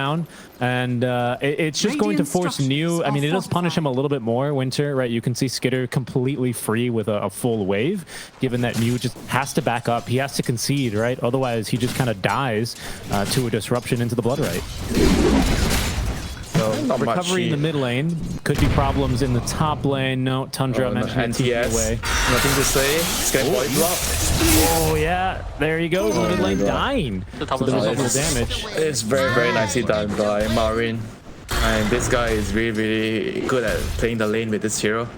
down, and it's just going to force new. I mean, it does punish him a little bit more, Winter, right? You can see Skitter completely free with a full wave, given that Mew just has to back up. He has to concede, right? Otherwise, he just kind of dies to a disruption into the Blood Right. So recovery in the mid lane. Could be problems in the top lane. No, Tundra mentioned TP away. Nothing to say. Skyboy block. Oh yeah, there you go. The mid lane dying. So there was little damage. It's very, very nicely done by Marin. And this guy is really, really good at playing the lane with this hero.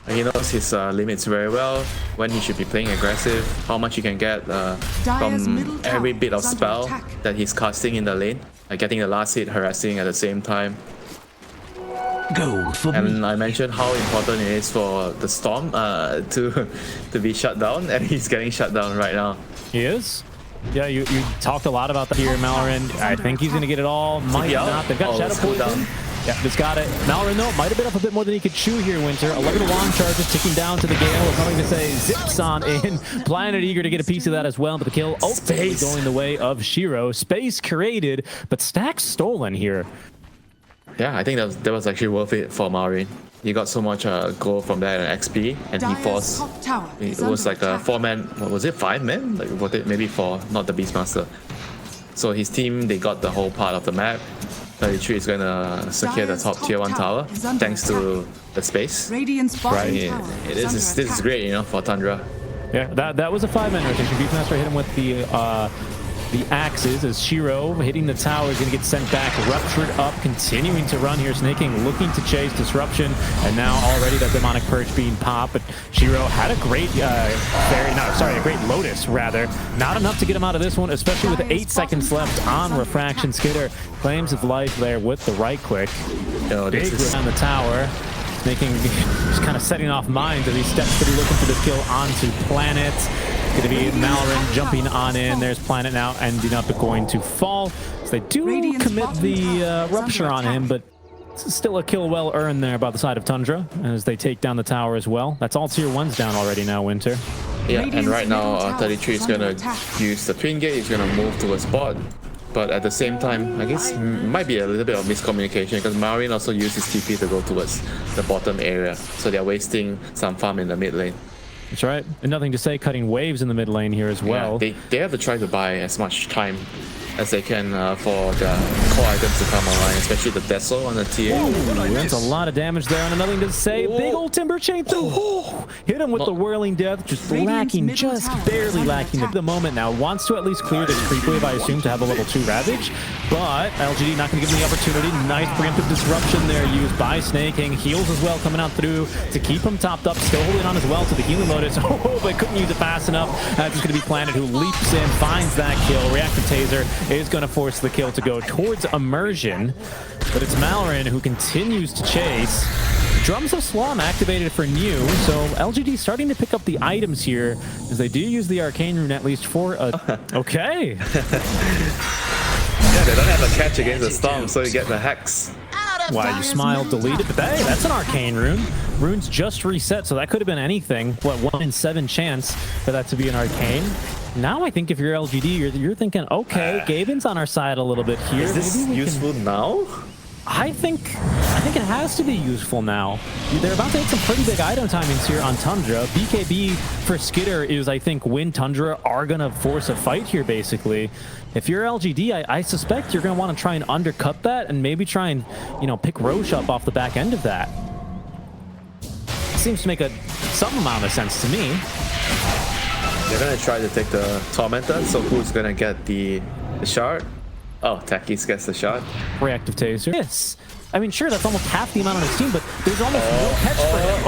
He knows his limits very well, when he should be playing aggressive, how much he can get from every bit of spell that he's casting in the lane. Like getting the last hit, harassing at the same time. And I mentioned how important it is for the Storm to be shut down, and he's getting shut down right now. He is? Yeah, you talked a lot about that here, Mallorin. I think he's going to get it all. Might not. They've got Shadow Poison. Yeah, just got it. Mallorin, though, might have been up a bit more than he could chew here, Winter. 11 wand charges ticking down to the Gale. With something to say, zips on in. Planet eager to get a piece of that as well, but the kill ultimately going the way of Shiro. Space created, but stacks stolen here. Yeah, I think that was actually worth it for Marin. He got so much gold from that and XP, and he forced. It was like a 4-man. What was it? 5-man? Like what? Maybe 4, not the Beastmaster. So his team, they got the whole part of the map. 33 is gonna secure the top tier 1 tower thanks to the space. Right, this is great, you know, for Tundra. Yeah, that was a 5-man rotation. Beastmaster hit him with the axes as Shiro hitting the tower is going to get sent back, ruptured up, continuing to run here. Snaking looking to chase disruption, and now already that demonic purge being popped. But Shiro had a great, a great Lotus rather. Not enough to get him out of this one, especially with 8 seconds left on Refraction. Skitter claims his life there with the right click. Big rip on the tower. Snaking just kind of setting off mines as he steps to be looking for this kill onto Planet. Going to be Mallorin jumping on in. There's Planet now ending up going to fall. So they do commit the rupture on him, but it's still a kill well earned there by the side of Tundra as they take down the tower as well. That's all tier 1s down already now, Winter. Yeah, and right now 33 is going to use the Twin Gate. He's going to move towards bot. But at the same time, I guess it might be a little bit of miscommunication because Marin also uses TP to go towards the bottom area. So they're wasting some farm in the mid lane. That's right. And nothing to say cutting waves in the mid lane here as well. Yeah, they have to try to buy as much time as they can for the core items to come online, especially the Deso on the TA. That's a lot of damage there, and nothing to say. Big old Timber Chain through. Hit him with the Whirling Death, just lacking, just barely lacking at the moment now. Wants to at least clear this creep wave, I assume, to have a level 2 Ravage, but LGD not going to give him the opportunity. Nice preemptive disruption there used by Snaking. Heals as well coming out through to keep him topped up, still holding on as well to the healing Lotus. But couldn't use it fast enough. It's going to be Planet who leaps in, finds that kill. Reactive Taser is going to force the kill to go towards Immersion, but it's Mallorin who continues to chase. Drums of Swarm activated for new, so LGD starting to pick up the items here as they do use the Arcane Rune at least for a... Okay. Yeah, they don't have a catch against the Storm, so you get the Hex. Why, you smiled, deleted, but hey, that's an Arcane Rune. Rune's just reset, so that could have been anything. What, 1 in 7 chance for that to be an Arcane? Now I think if you're LGD, you're thinking, okay, Gaben's on our side a little bit here. Is this useful now? I think it has to be useful now. They're about to hit some pretty big item timings here on Tundra. BKB for Skitter is, I think, when Tundra are going to force a fight here, basically. If you're LGD, I suspect you're going to want to try and undercut that and maybe try and, you know, pick Roche up off the back end of that. Seems to make some amount of sense to me. They're going to try to take the Tormentor, so who's going to get the shard? Oh, Takis gets the shot. Reactive Taser. Yes. I mean, sure, that's almost half the amount on his team, but there's almost no catch for him.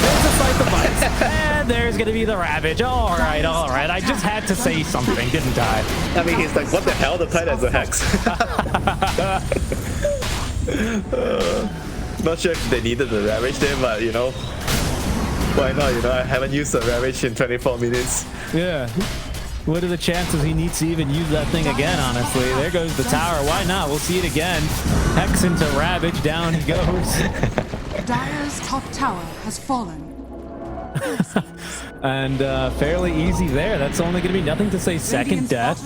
There's a Sight Device. And there's going to be the Ravage. All right. I just had to say something, didn't I? I mean, he's like, what the hell? The Planet has a Hex. Not sure if they needed the Ravage there, but, you know, why not? You know, I haven't used the Ravage in 24 minutes. Yeah. What are the chances he needs to even use that thing again, honestly? There goes the tower. Why not? We'll see it again. Hex into Ravage. Down he goes. Dire's top tower has fallen. And fairly easy there. That's only going to be nothing to say second death.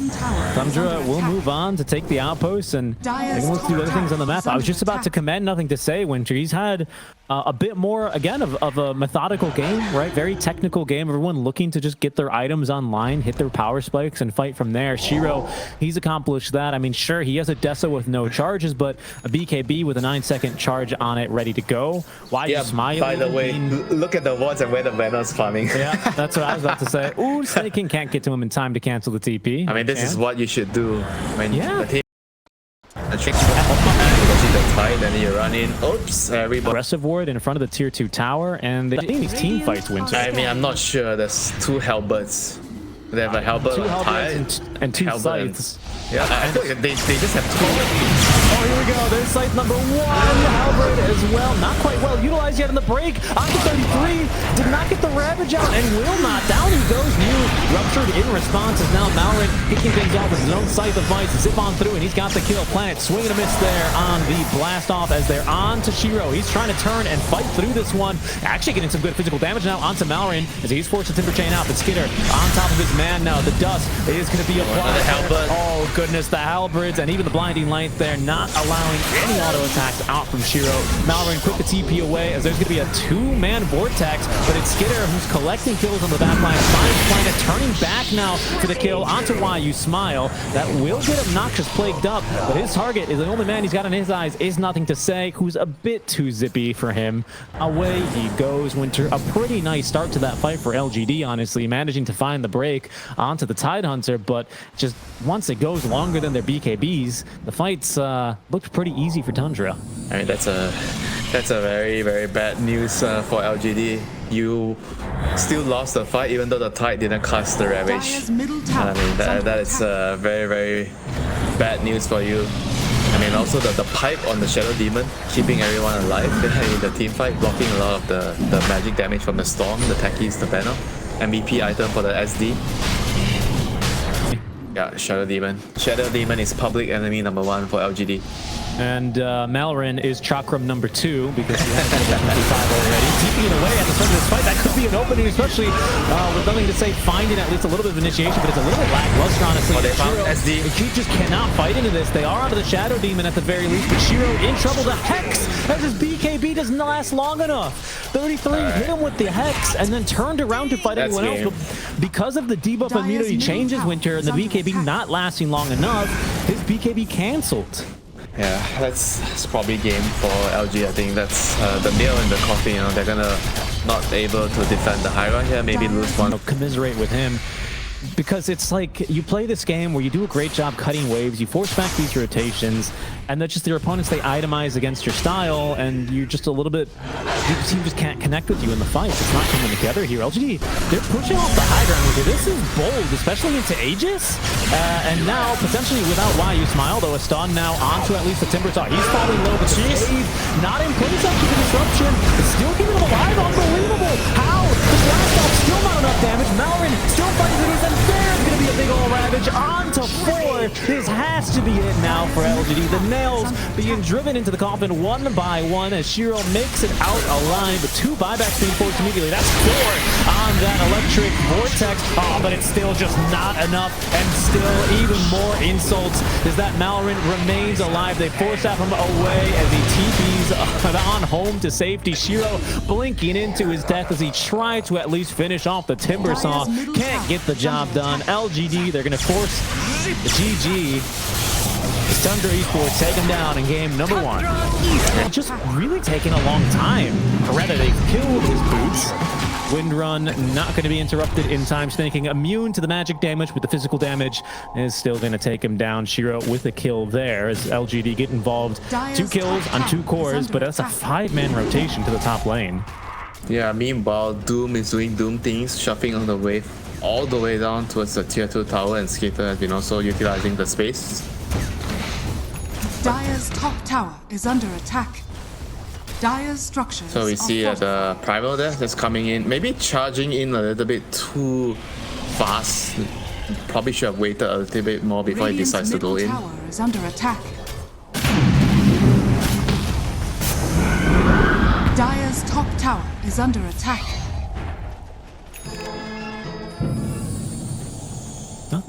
TUNDRA will move on to take the outpost and they can look to do other things on the map. I was just about to commend nothing to say, Winter. He's had a bit more, again, of a methodical game, right? Very technical game. Everyone looking to just get their items online, hit their power spikes, and fight from there. Shiro, he's accomplished that. I mean, sure, he has a Dessa with no charges, but a BKB with a 9-second charge on it, ready to go. Why you smile? By the way, look at the wards and where the Venom's farming. Yeah, that's what I was about to say. Ooh, Snaking can't get to him in time to cancel the TP. I mean, this is what you should do when the team... The then you run in. Oops, everybody. Aggressive ward in front of the tier 2 tower, and they're doing these team fights, Winter. I mean, I'm not sure. There's 2 halberds. They have a halberd, 2 halberds and 2 scythes. Yeah, I feel like they just have 2. Oh, here we go. There's scythe number 1. Halberd as well. Not quite well utilized yet in the break. Onto 33. Did not get the Ravage out and will not. Down he goes. New ruptured in response as now Malrin kicking things off with his own scythe of vice. Zip on through and he's got the kill. Planet swing and a miss there on the blast off as they're on to Shiro. He's trying to turn and fight through this one. Actually getting some good physical damage now onto Malrin as he's forced to Timber Chain out. But Skitter on top of his man now. The dust is going to be applied. Oh goodness, the halberds and even the blinding light there not allowing any auto attacks out from Shiro. Malrin quick to TP away as there's going to be a 2-man vortex, but it's Skitter who's collecting kills on the back line. Finds Planet turning back now for the kill onto Why You Smile. That will get Obnoxious plagued up, but his target is the only man he's got in his eyes is Nothing to Say, who's a bit too zippy for him. Away he goes, Winter. A pretty nice start to that fight for LGD, honestly, managing to find the break onto the Tidehunter, but just once it goes longer than their BKBs, the fights looked pretty easy for TUNDRA. I mean, that's a very, very bad news for LGD. You still lost the fight even though the Tide didn't cast the Ravage. I mean, that is very, very bad news for you. I mean, also the pipe on the Shadow Demon, keeping everyone alive in the team fight, blocking a lot of the magic damage from the Storm, the Techies, the Venom. MVP item for the SD. Yeah, Shadow Demon. Shadow Demon is public enemy number 1 for LGD. And Malrin is Chakram number 2 because he has 25 already. TPing away at the start of this fight. That could be an opening, especially with Nothing to Say finding at least a little bit of initiation, but it's a little bit lackluster, honestly. Oh, they found SD. He just cannot fight into this. They are onto the Shadow Demon at the very least, but Shiro in trouble. The Hex as his BKB doesn't last long enough. 33 hit him with the Hex and then turned around to fight anyone else. But because of the debuff immunity changes, Winter, and the BKB not lasting long enough, his BKB cancelled. Yeah, that's probably game for LG. I think that's the nail in the coffin. You know, they're gonna not able to defend the high ground here. Maybe lose one. Commiserate with him. Because it's like you play this game where you do a great job cutting waves, you force back these rotations, and that's just your opponents, they itemize against your style, and you're just a little bit, your team just can't connect with you in the fights. It's not coming together here. LGD, they're pushing off the high ground with you. This is bold, especially into Aegis, and now potentially without Why You Smile, though a stun now onto at least the Timber Saw. He's falling low, but the save not in place after the disruption. It's still keeping him alive. Unbelievable! How? The blast off still not enough damage. Malrin still fighting with his, and there's going to be a big old Ravage onto 4. This has to be it now for LGD. The nails being driven into the coffin one by one as Shiro makes it out alive, but 2 buybacks being forced immediately. That's 4 on that electric vortex. Oh, but it's still just not enough, and still even more insults is that Malrin remains alive. They force him away as he TPs on home to safety. Shiro blinking into his death as he tried to at least finish off the Timber Saw. Can't get the job done. LGD, they're going to force the GG. It's TUNDRA Esports take him down in game number 1. It's just really taking a long time. Or rather, they've killed his boots. Wind Run not going to be interrupted in time. Snaking immune to the magic damage, but the physical damage is still going to take him down. Shiro with a kill there as LGD get involved. 2 kills on 2 cores, but that's a 5-man rotation to the top lane. Yeah, meanwhile, Doom is doing Doom things, shuffling on the wave all the way down towards the tier 2 tower, and Skater has been also utilizing the space. Dire's top tower is under attack. Dire's structures. So we see the Primal there that's coming in, maybe charging in a little bit too fast. Probably should have waited a little bit more before he decides to go in. Tower is under attack. Dire's top tower is under attack.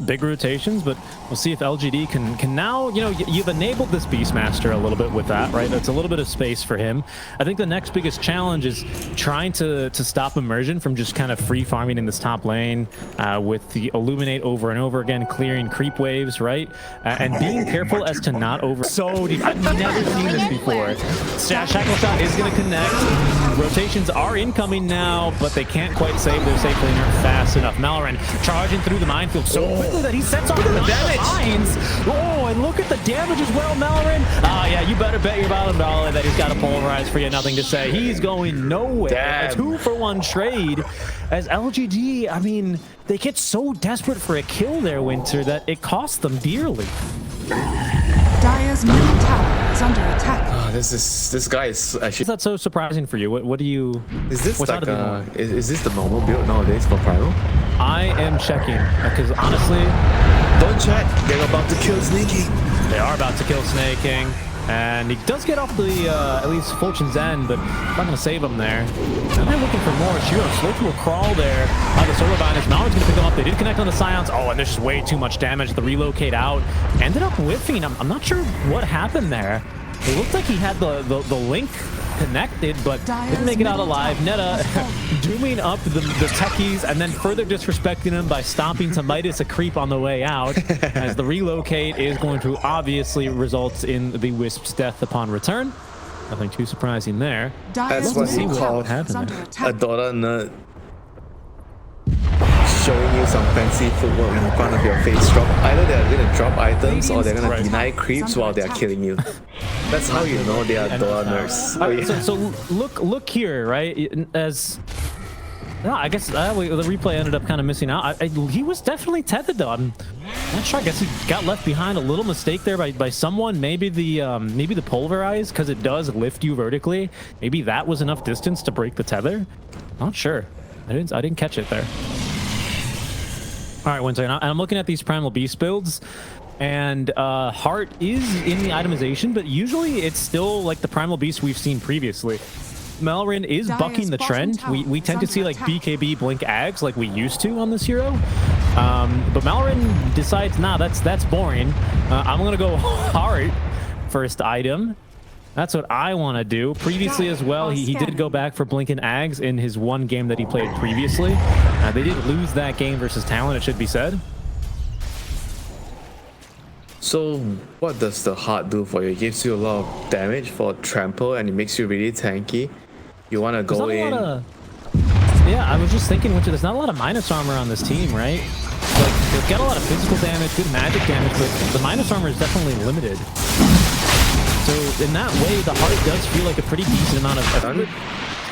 Big rotations, but we'll see if LGD can now, you know, you've enabled this Beastmaster a little bit with that, right? That's a little bit of space for him. I think the next biggest challenge is trying to stop Immersion from just kind of free farming in this top lane with the Illuminate over and over again, clearing creep waves, right? And being careful as to not over... So deep. I've never seen this before. Shackle Shot is going to connect. Rotations are incoming now, but they can't quite save their safe laner fast enough. Mallorin charging through the minefield so quickly that he sets off the mines. Oh, and look at the damage as well, Mallorin. Yeah, you better bet your bottom dollar that he's got a pulverize for you. Nothing to say. He's going nowhere. Damn. A 2-for-1 trade as LGD, I mean, they get so desperate for a kill there, Winter, that it costs them dearly. Dire's middle tower is under attack. This guy is actually... Is that so surprising for you? What do you... Is this like is this the normal build nowadays for Primal? I am checking because honestly, Don't check. They're about to kill Sneaky. they are about to kill Snake King, and he does get off the at least Fortune's End, but not gonna save him there. And they're looking for more. Shiro slow to a crawl there by the Solar Vanish. Mallorin's gonna pick them up. They did connect on the Scions. Oh, and there's just way too much damage. The relocate out ended up whiffing. I'm not sure what happened there. It looked like he had the link connected, but didn't make it out alive. Netta dooming up the techies and then further disrespecting him by stomping to Midas a creep on the way out, as the relocate is going to obviously result in the Wisp's death upon return. Nothing too surprising there. Dire's what middle you tower call is under a attack. Dota nerd showing you some fancy footwork in front of your face. Drop either they're gonna drop items or they're gonna deny creeps while they're killing you. That's how you know they are Dota nerds. So look here, right? As no, I guess the replay ended up kind of missing out. He was definitely tethered though. I'm not sure. I guess he got left behind. A little mistake there by someone. Maybe the pulverize, because it does lift you vertically. Maybe that was enough distance to break the tether. Not sure. I didn't catch it there. All right, Winter, and I'm looking at these Primal Beast builds, and Heart is in the itemization, but usually it's still like the Primal Beast we've seen previously. Mallorin is bucking the trend. We tend to see like BKB blink Ags like we used to on this hero, but Mallorin decides, nah, that's boring. I'm gonna go Heart first item. That's what I want to do. Previously as well, he did go back for Blinking Ags in his one game that he played previously. They did lose that game versus Talon, it should be said. So what does the Heart do for you? It gives you a lot of damage for trample and it makes you really tanky. You want to go in... Yeah, I was just thinking, Winter, there's not a lot of minus armor on this team, right? Like, they've got a lot of physical damage, good magic damage, but the minus armor is definitely limited. So in that way, the Heart does feel like a pretty decent amount of effort.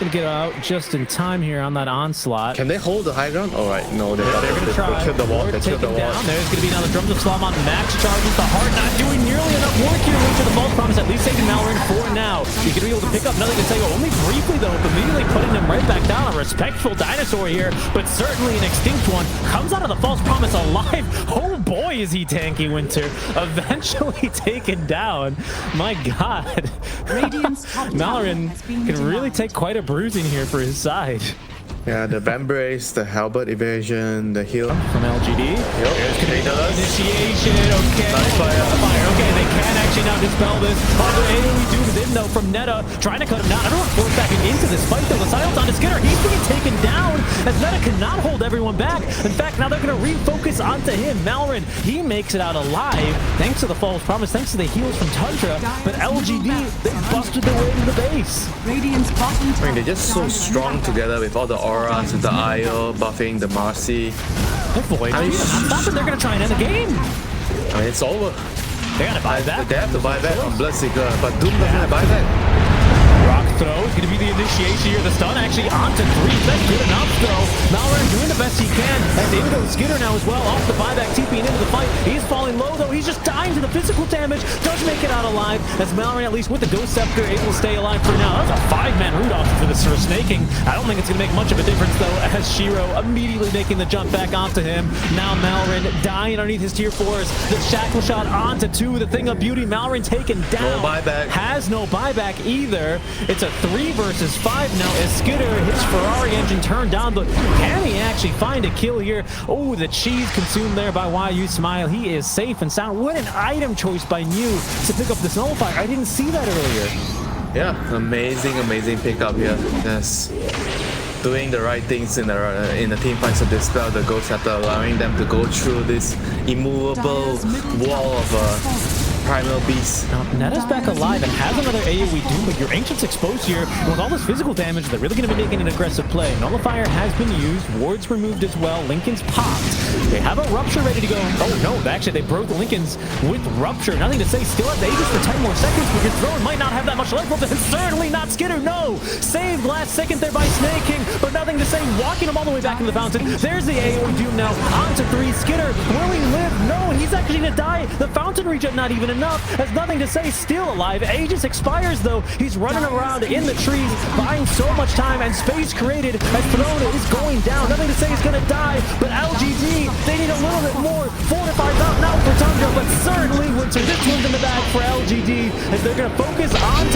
It's gonna get out just in time here on that onslaught. Can they hold the high ground? All right, no, they're gonna try. They killed the wall. They killed the wall. There's gonna be another drums of Slam on max charges. The Heart not doing nearly enough work here into the false promise. At least saving Mallorin for now. He's gonna be able to pick up nothing to say. Only briefly though, immediately putting him right back down. A respectful dinosaur here, but certainly an extinct one. Comes out of the false promise alive. Oh boy, is he tanky, Winter. Eventually taken down. My God. Mallorin can really take quite a bruising here for his side. Yeah, the Vambrace, the Halberd evasion, the heal from LGD. There's gonna be the initiation. Okay. Nice fire. Okay, they can actually now dispel this. Although AoE dooms in though from Netta, trying to cut him down. Everyone forced back into this fight though. The silence on Skinner. He's being taken down as Netta cannot hold everyone back. In fact, now they're gonna refocus onto him. Mallorin, he makes it out alive thanks to the false promise, thanks to the heals from Tundra. But LGD, they busted their way to the base. Radiant's bottom tower. I mean, they're just so strong together with all the auras, with the IO, buffing the Marcy. They're void. Stop it, they're gonna try and end the game. I mean, it's over. They gotta buy back. They have to buy back on Bloodseeker, but Doom doesn't buy back. Rock throw is going to be the initiation here. The stun actually onto 3. That's good enough, though. Mallorin doing the best he can. And in goes Skitter now as well. Off the buyback, TPing into the fight. He's falling low, though. He's just dying to the physical damage. Does make it out alive. As Mallorin, at least with the Ghost Scepter, able to stay alive for now. That's a 5-man root off for the Snaking. I don't think it's going to make much of a difference, though, as Shiro immediately making the jump back onto him. Now Mallorin dying underneath his tier 4s. The shackle shot onto 2. The thing of beauty, Mallorin taken down. No buyback. Has no buyback either. there. It's a 3 versus 5 now as Skitter, his Ferrari engine turned down, but can he actually find a kill here? Oh, the cheese consumed there by YU Smile. He is safe and sound. What an item choice by New to pick up this nullifier. I didn't see that earlier. Yeah, amazing pickup here. Yes. Doing the right things in the team fight to dispel the Ghost Scepter, allowing them to go through this immovable wall of Primal Beast. Now, Netta's back alive and has another AoE Doom, but your Ancient's exposed here. With all this physical damage, they're really going to be making an aggressive play. Nullifier has been used, wards removed as well, Linken's popped. They have a Rupture ready to go. Oh no, actually they broke Linken's with Rupture. Nothing to say, still has Aegis for 10 more seconds, but your throne might not have that much life left, and certainly not Skitter, no! Saved last second there by Snake King, but nothing to say, walking him all the way back in the fountain. There's the AoE Doom now, on to 3, Skitter, will he live? No, he's actually gonna die. The fountain regen not even enough, has nothing to say, still alive. Aegis expires though, he's running around in the trees, buying so much time and space created as Throne is going down. Nothing to say, he's gonna die, but LGD, they need a little bit more. 4 to 5 out now for Tundra, but certainly Winter, this one's in the bag for LGD as they're gonna focus on